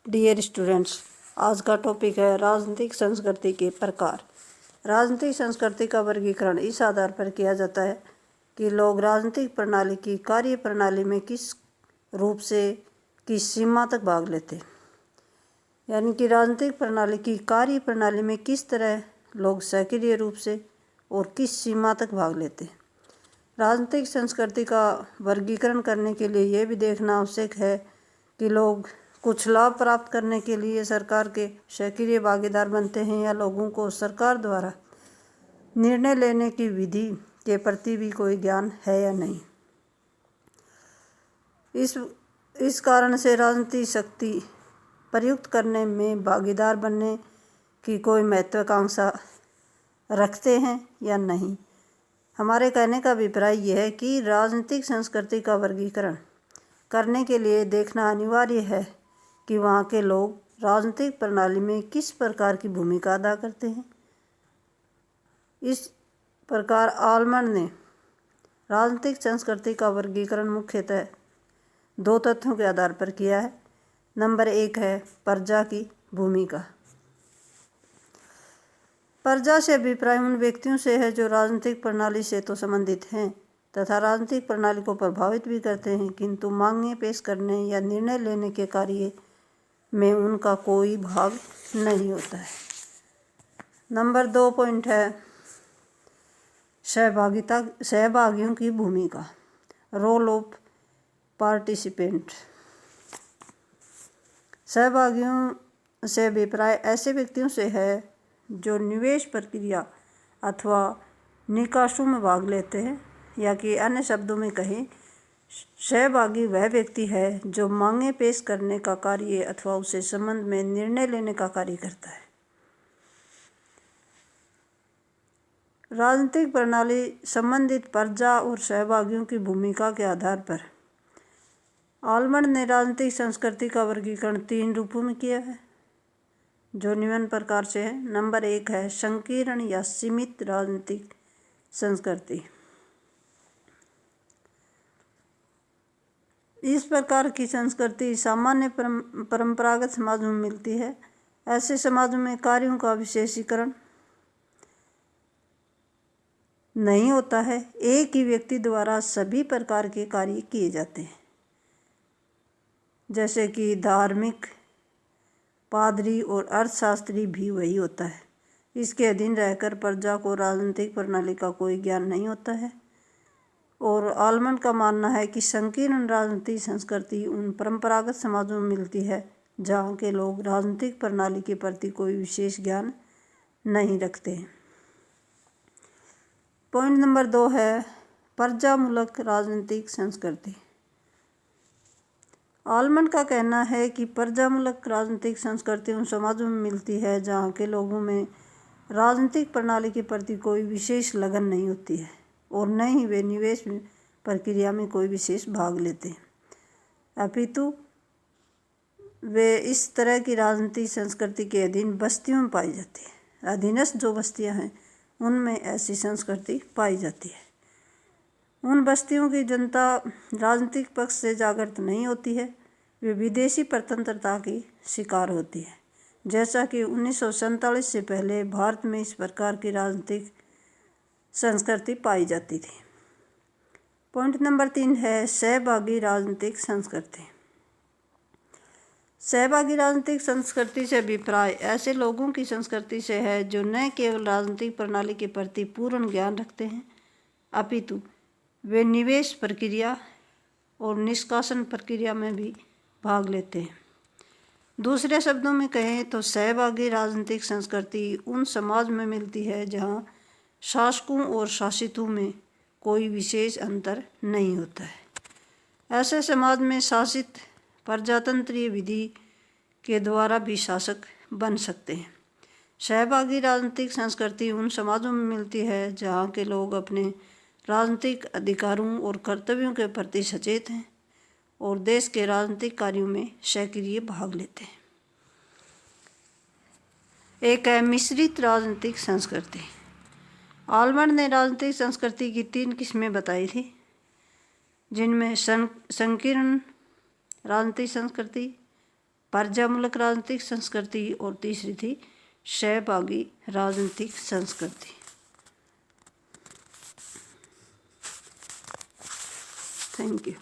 Dear students, आज का topic है राजनीतिक संस्कृति के प्रकार। राजनीतिक संस्कृति का वर्गीकरण इस आधार पर किया जाता है कि लोग राजनीतिक प्रणाली की कार्य प्रणाली में किस रूप से किस सीमा तक भाग लेते हैं, यानी कि राजनीतिक प्रणाली की कार्य प्रणाली में किस तरह लोग सक्रिय रूप से और किस सीमा तक भाग लेते हैं। राजनीतिक संस्कृति का वर्गीकरण करने के लिए यह भी देखना आवश्यक है कि लोग कुछ लाभ प्राप्त करने के लिए सरकार के सक्रिय भागीदार बनते हैं या लोगों को सरकार द्वारा निर्णय लेने की विधि के प्रति भी कोई ज्ञान है या नहीं। इस कारण से राजनीतिक शक्ति प्रयुक्त करने में भागीदार बनने की कोई महत्वाकांक्षा रखते हैं या नहीं। हमारे कहने का अभिप्राय यह है कि राजनीतिक संस्कृति का वर्गीकरण करने के लिए देखना अनिवार्य है कि वहाँ के लोग राजनीतिक प्रणाली में किस प्रकार की भूमिका अदा करते हैं। इस प्रकार आलमंड ने राजनीतिक संस्कृति का वर्गीकरण मुख्यतः दो तथ्यों के आधार पर किया है। नंबर 1 है प्रजा की भूमिका। प्रजा से अभिप्राय उन व्यक्तियों से है जो राजनीतिक प्रणाली से तो संबंधित हैं तथा राजनीतिक प्रणाली को प्रभावित भी करते हैं, किंतु मांगें पेश करने या निर्णय लेने के कार्य में उनका कोई भाग नहीं होता है। नंबर 2 पॉइंट है सहभागियों की भूमिका, रोल ऑफ पार्टिसिपेंट। सहभागियों से अभिप्राय ऐसे व्यक्तियों से है जो निवेश प्रक्रिया अथवा निकासों में भाग लेते हैं, या कि अन्य शब्दों में कहें, सहभागी वह व्यक्ति है जो मांगें पेश करने का कार्य अथवा उससे संबंध में निर्णय लेने का कार्य करता है। राजनीतिक प्रणाली संबंधित प्रजा और सहभागियों की भूमिका के आधार पर आलमंड ने राजनीतिक संस्कृति का वर्गीकरण 3 रूपों में किया है, जो निम्न प्रकार से है। नंबर 1 है संकीर्ण या सीमित राजनीतिक संस्कृति। इस प्रकार की संस्कृति सामान्य परंपरागत समाजों में मिलती है। ऐसे समाजों में कार्यों का विशेषीकरण नहीं होता है, एक ही व्यक्ति द्वारा सभी प्रकार के कार्य किए जाते हैं, जैसे कि धार्मिक, पादरी और अर्थशास्त्री भी वही होता है। इसके अधीन रहकर प्रजा को राजनीतिक प्रणाली का कोई ज्ञान नहीं होता है। और आलमंड का मानना है कि संकीर्ण राजनीतिक संस्कृति उन परंपरागत समाजों में मिलती है जहाँ के लोग राजनीतिक प्रणाली के प्रति कोई विशेष ज्ञान नहीं रखते हैं। पॉइंट नंबर 2 है प्रजामूलक राजनीतिक संस्कृति। आलमंड का कहना है कि प्रजामूलक राजनीतिक संस्कृति उन समाजों में मिलती है जहाँ के लोगों में राजनीतिक प्रणाली के प्रति कोई विशेष लगन नहीं होती है और न ही वे निवेश प्रक्रिया में कोई विशेष भाग लेते हैं, अपितु वे इस तरह की राजनीतिक संस्कृति के अधीन बस्तियों में पाई जाती है। अधीनस्थ जो बस्तियां हैं उनमें ऐसी संस्कृति पाई जाती है। उन बस्तियों की जनता राजनीतिक पक्ष से जागृत नहीं होती है, वे विदेशी स्वतंत्रता की शिकार होती है, जैसा कि 1947 से पहले भारत में इस प्रकार की राजनीतिक संस्कृति पाई जाती थी। पॉइंट नंबर 3 है सहभागी राजनीतिक संस्कृति। सहभागी राजनीतिक संस्कृति से अभिप्राय ऐसे लोगों की संस्कृति से है जो न केवल राजनीतिक प्रणाली के प्रति पूर्ण ज्ञान रखते हैं, अपितु वे निवेश प्रक्रिया और निष्कासन प्रक्रिया में भी भाग लेते हैं। दूसरे शब्दों में कहें तो सहभागी राजनीतिक संस्कृति उन समाज में मिलती है जहाँ शासकों और शासितों में कोई विशेष अंतर नहीं होता है। ऐसे समाज में शासित प्रजातंत्रीय विधि के द्वारा भी शासक बन सकते हैं। सहभागी राजनीतिक संस्कृति उन समाजों में मिलती है जहाँ के लोग अपने राजनीतिक अधिकारों और कर्तव्यों के प्रति सचेत हैं और देश के राजनीतिक कार्यों में सक्रिय भाग लेते हैं। एक है मिश्रित राजनीतिक संस्कृति। आलमंड ने राजनीतिक संस्कृति की 3 किस्में बताई थी, जिनमें संकीर्ण राजनीतिक संस्कृति, प्रजामूलक राजनीतिक संस्कृति और तीसरी थी सहभागी राजनीतिक संस्कृति। Thank you.